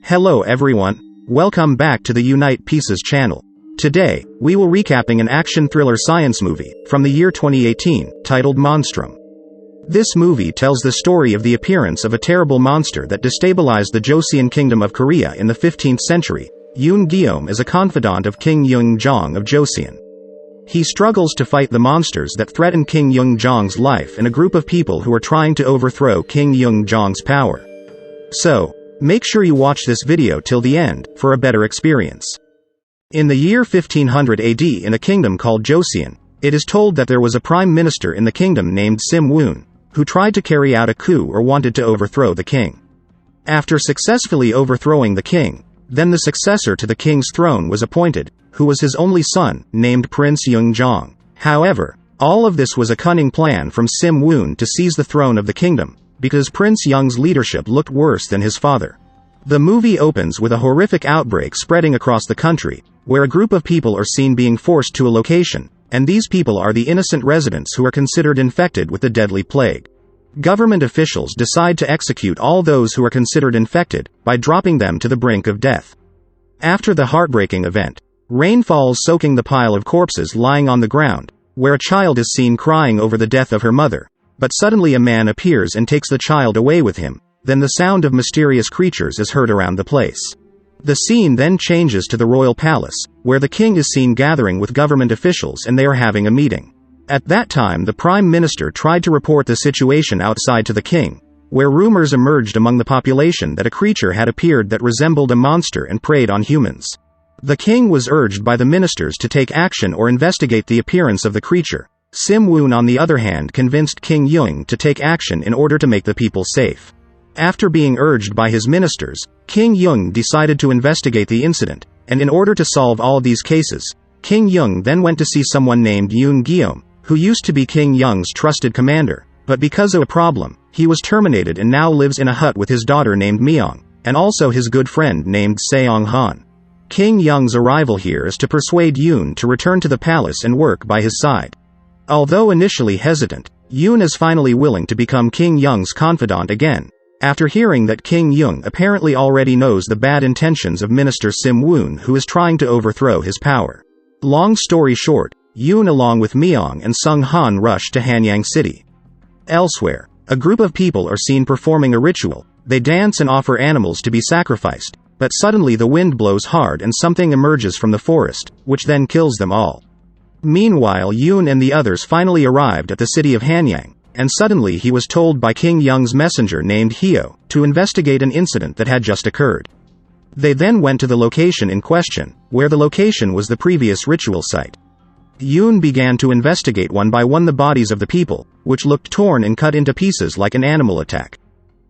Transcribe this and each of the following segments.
Hello everyone, welcome back to the Unite Pieces channel. Today, we will recapping an action thriller science movie from the year 2018, titled Monstrum. This movie tells the story of the appearance of a terrible monster that destabilized the Joseon kingdom of Korea in the 15th century. Yoon Guillaume is a confidant of King Yeongjong of Joseon. He struggles to fight the monsters that threaten King Yeongjong's life and a group of people who are trying to overthrow King Yeongjong's power. So, make sure you watch this video till the end, for a better experience. In the year 1500 AD in a kingdom called Joseon, it is told that there was a prime minister in the kingdom named Sim Woon, who tried to carry out a coup or wanted to overthrow the king. After successfully overthrowing the king, then the successor to the king's throne was appointed, who was his only son, named Prince Yeongjong. However, all of this was a cunning plan from Sim Woon to seize the throne of the kingdom, because Prince Young's leadership looked worse than his father. The movie opens with a horrific outbreak spreading across the country, where a group of people are seen being forced to a location, and these people are the innocent residents who are considered infected with the deadly plague. Government officials decide to execute all those who are considered infected, by dropping them to the brink of death. After the heartbreaking event, rain falls soaking the pile of corpses lying on the ground, where a child is seen crying over the death of her mother. But suddenly a man appears and takes the child away with him. Then the sound of mysterious creatures is heard around the place. The scene then changes to the royal palace, where the king is seen gathering with government officials and they are having a meeting. At that time the prime minister tried to report the situation outside to the king, where rumors emerged among the population that a creature had appeared that resembled a monster and preyed on humans. The king was urged by the ministers to take action or investigate the appearance of the creature. Sim Woon on the other hand convinced King Yeong to take action in order to make the people safe. After being urged by his ministers, King Yeong decided to investigate the incident, and in order to solve all these cases, King Yeong then went to see someone named Yoon Guillaume, who used to be King Yeong's trusted commander, but because of a problem, he was terminated and now lives in a hut with his daughter named Myong, and also his good friend named Seong Han. King Yeong's arrival here is to persuade Yoon to return to the palace and work by his side. Although initially hesitant, Yoon is finally willing to become King Yeong's confidant again, after hearing that King Yeong apparently already knows the bad intentions of Minister Sim Woon who is trying to overthrow his power. Long story short, Yoon along with Myong and Sung Han rush to Hanyang City. Elsewhere, a group of people are seen performing a ritual. They dance and offer animals to be sacrificed, but suddenly the wind blows hard and something emerges from the forest, which then kills them all. Meanwhile Yoon and the others finally arrived at the city of Hanyang, and suddenly he was told by King Yeong's messenger named Hyo, to investigate an incident that had just occurred. They then went to the location in question, where the location was the previous ritual site. Yoon began to investigate one by one the bodies of the people, which looked torn and cut into pieces like an animal attack.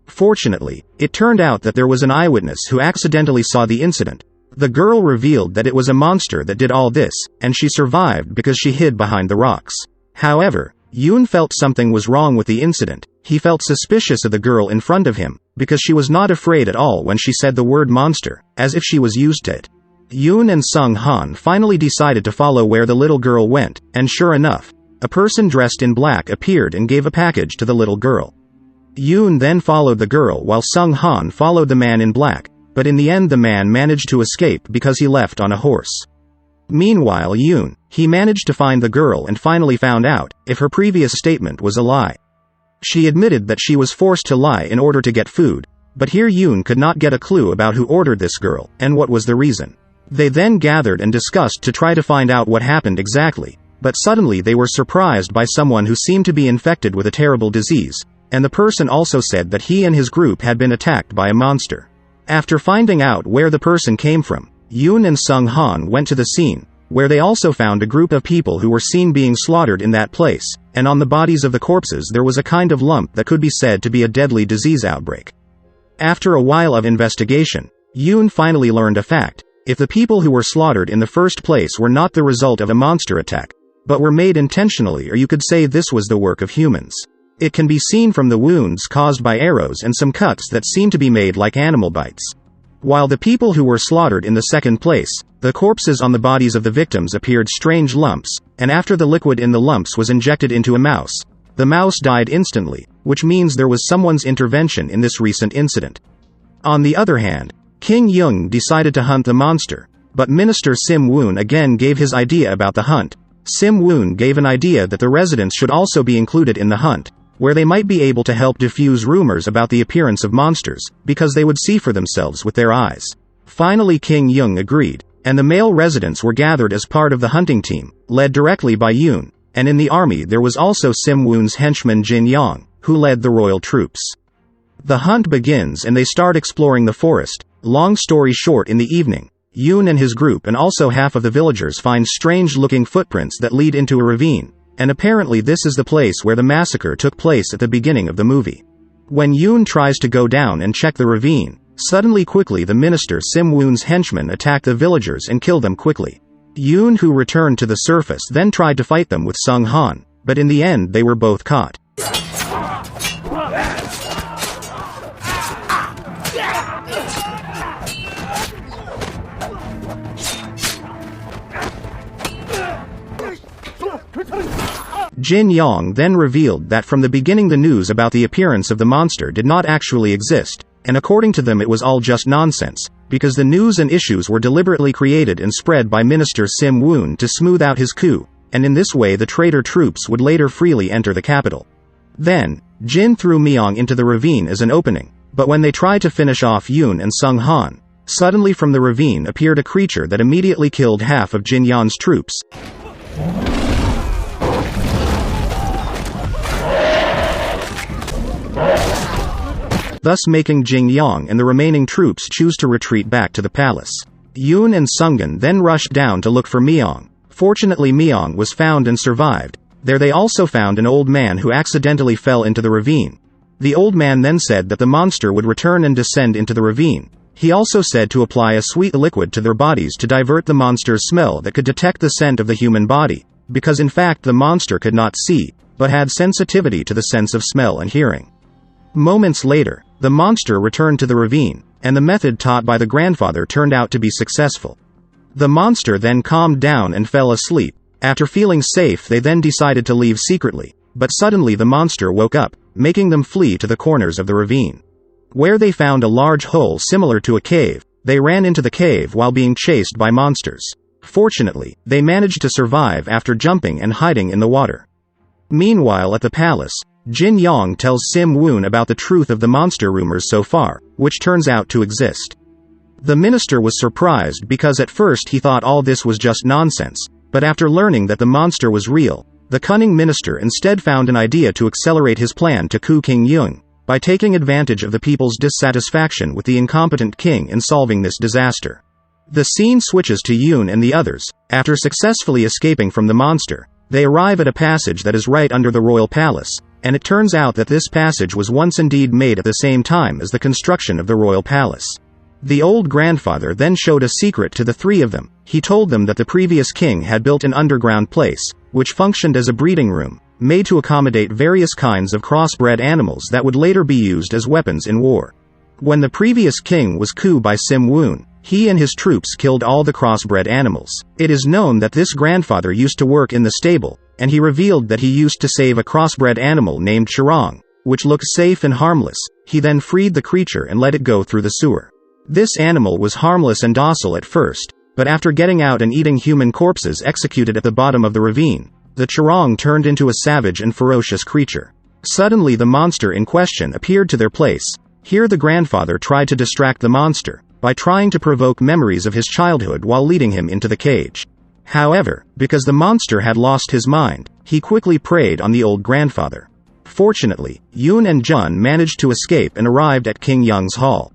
Fortunately, it turned out that there was an eyewitness who accidentally saw the incident. The girl revealed that it was a monster that did all this, and she survived because she hid behind the rocks. However, Yoon felt something was wrong with the incident. He felt suspicious of the girl in front of him, because she was not afraid at all when she said the word monster, as if she was used to it. Yoon and Sung Han finally decided to follow where the little girl went, and sure enough, a person dressed in black appeared and gave a package to the little girl. Yoon then followed the girl while Sung Han followed the man in black, but in the end the man managed to escape because he left on a horse. Meanwhile he managed to find the girl and finally found out if her previous statement was a lie. She admitted that she was forced to lie in order to get food, but here Yoon could not get a clue about who ordered this girl, and what was the reason. They then gathered and discussed to try to find out what happened exactly, but suddenly they were surprised by someone who seemed to be infected with a terrible disease, and the person also said that he and his group had been attacked by a monster. After finding out where the person came from, Yoon and Sung Han went to the scene, where they also found a group of people who were seen being slaughtered in that place, and on the bodies of the corpses there was a kind of lump that could be said to be a deadly disease outbreak. After a while of investigation, Yoon finally learned a fact. If the people who were slaughtered in the first place were not the result of a monster attack, but were made intentionally, or you could say this was the work of humans. It can be seen from the wounds caused by arrows and some cuts that seem to be made like animal bites. While the people who were slaughtered in the second place, the corpses on the bodies of the victims appeared strange lumps, and after the liquid in the lumps was injected into a mouse, the mouse died instantly, which means there was someone's intervention in this recent incident. On the other hand, King Young decided to hunt the monster, but Minister Sim Woon again gave his idea about the hunt. Sim Woon gave an idea that the residents should also be included in the hunt, where they might be able to help diffuse rumors about the appearance of monsters, because they would see for themselves with their eyes. Finally King Young agreed, and the male residents were gathered as part of the hunting team, led directly by Yoon, and in the army there was also Sim Woon's henchman Jin Yang, who led the royal troops. The hunt begins and they start exploring the forest. Long story short, in the evening, Yoon and his group and also half of the villagers find strange-looking footprints that lead into a ravine, and apparently this is the place where the massacre took place at the beginning of the movie. When Yoon tries to go down and check the ravine, quickly the minister Sim Woon's henchmen attack the villagers and kill them quickly. Yoon, who returned to the surface, then tried to fight them with Sung Han, but in the end they were both caught. Jin Yang then revealed that from the beginning the news about the appearance of the monster did not actually exist, and according to them it was all just nonsense, because the news and issues were deliberately created and spread by Minister Sim Woon to smooth out his coup, and in this way the traitor troops would later freely enter the capital. Then, Jin threw Myong into the ravine as an opening, but when they tried to finish off Yoon and Sung Han, suddenly from the ravine appeared a creature that immediately killed half of Jin Yan's troops. Thus making Jin Yang and the remaining troops choose to retreat back to the palace. Yoon and Sungun then rushed down to look for Myong. Fortunately Myong was found and survived. There they also found an old man who accidentally fell into the ravine. The old man then said that the monster would return and descend into the ravine. He also said to apply a sweet liquid to their bodies to divert the monster's smell that could detect the scent of the human body, because in fact the monster could not see, but had sensitivity to the sense of smell and hearing. Moments later, the monster returned to the ravine, and the method taught by the grandfather turned out to be successful. The monster then calmed down and fell asleep. After feeling safe they then decided to leave secretly, but suddenly the monster woke up, making them flee to the corners of the ravine. Where they found a large hole similar to a cave, they ran into the cave while being chased by monsters. Fortunately, they managed to survive after jumping and hiding in the water. Meanwhile at the palace, Jin Yang tells Sim Woon about the truth of the monster rumors so far, which turns out to exist. The minister was surprised because at first he thought all this was just nonsense, but after learning that the monster was real, the cunning minister instead found an idea to accelerate his plan to coup King Young, by taking advantage of the people's dissatisfaction with the incompetent king in solving this disaster. The scene switches to Yoon and the others. After successfully escaping from the monster, they arrive at a passage that is right under the royal palace, and it turns out that this passage was once indeed made at the same time as the construction of the royal palace. The old grandfather then showed a secret to the three of them. He told them that the previous king had built an underground place, which functioned as a breeding room, made to accommodate various kinds of crossbred animals that would later be used as weapons in war. When the previous king was couped by Sim Woon, he and his troops killed all the crossbred animals. It is known that this grandfather used to work in the stable, and he revealed that he used to save a crossbred animal named Chirong, which looked safe and harmless. He then freed the creature and let it go through the sewer. This animal was harmless and docile at first, but after getting out and eating human corpses executed at the bottom of the ravine, the Chirong turned into a savage and ferocious creature. Suddenly the monster in question appeared to their place. Here the grandfather tried to distract the monster, by trying to provoke memories of his childhood while leading him into the cage. However, because the monster had lost his mind, he quickly preyed on the old grandfather. Fortunately, Yoon and Jun managed to escape and arrived at King Young's hall.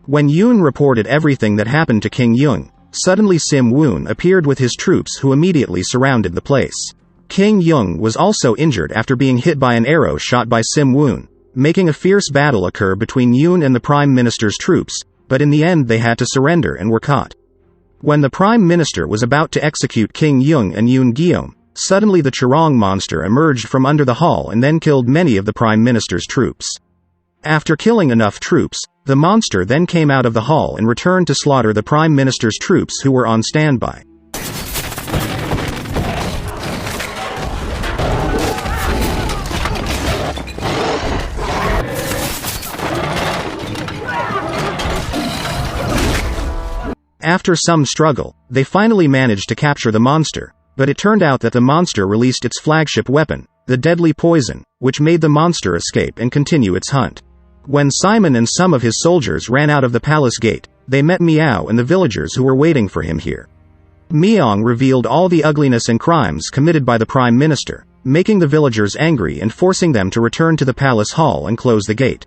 When Yoon reported everything that happened to King Young, suddenly Sim Woon appeared with his troops who immediately surrounded the place. King Young was also injured after being hit by an arrow shot by Sim Woon, making a fierce battle occur between Yoon and the Prime Minister's troops, but in the end they had to surrender and were caught. When the Prime Minister was about to execute King Young and Yoon Guillaume, suddenly the Chirong monster emerged from under the hall and then killed many of the Prime Minister's troops. After killing enough troops, the monster then came out of the hall and returned to slaughter the Prime Minister's troops who were on standby. After some struggle, they finally managed to capture the monster, but it turned out that the monster released its flagship weapon, the deadly poison, which made the monster escape and continue its hunt. When Simon and some of his soldiers ran out of the palace gate, they met Meow and the villagers who were waiting for him here. Meong revealed all the ugliness and crimes committed by the Prime Minister, making the villagers angry and forcing them to return to the palace hall and close the gate.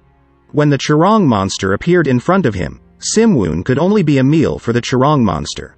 When the Churong monster appeared in front of him, Simwoon could only be a meal for the Churong monster.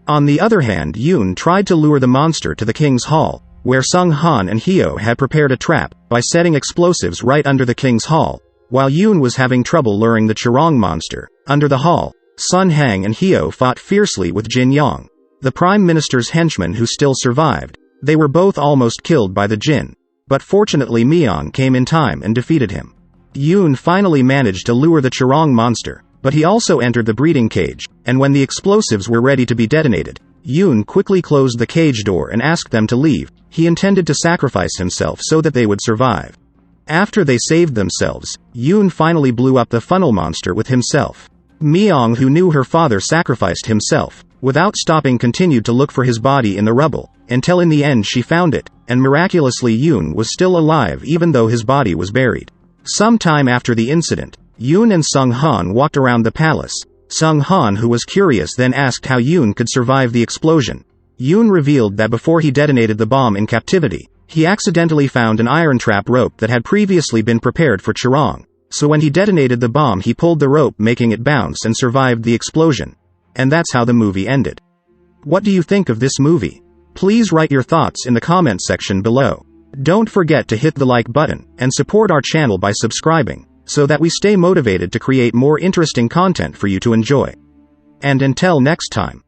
On the other hand, Yoon tried to lure the monster to the king's hall, where Sung Han and Hyo had prepared a trap, by setting explosives right under the king's hall. While Yoon was having trouble luring the Churong monster, under the hall, Sun Hang and Hyo fought fiercely with Jin Yong, the Prime Minister's henchmen who still survived. They were both almost killed by the Jin, but fortunately Meong came in time and defeated him. Yoon finally managed to lure the Churong monster, but he also entered the breeding cage, and when the explosives were ready to be detonated, Yoon quickly closed the cage door and asked them to leave. He intended to sacrifice himself so that they would survive. After they saved themselves, Yoon finally blew up the funnel monster with himself. Meong, who knew her father sacrificed himself, without stopping continued to look for his body in the rubble, until in the end she found it, and miraculously Yoon was still alive even though his body was buried. Some time after the incident, Yoon and Sung Han walked around the palace. Sung Han, who was curious, then asked how Yoon could survive the explosion. Yoon revealed that before he detonated the bomb in captivity, he accidentally found an iron trap rope that had previously been prepared for Churong. So when he detonated the bomb, he pulled the rope, making it bounce, and survived the explosion. And that's how the movie ended. What do you think of this movie? Please write your thoughts in the comment section below. Don't forget to hit the like button, and support our channel by subscribing, so that we stay motivated to create more interesting content for you to enjoy. And until next time.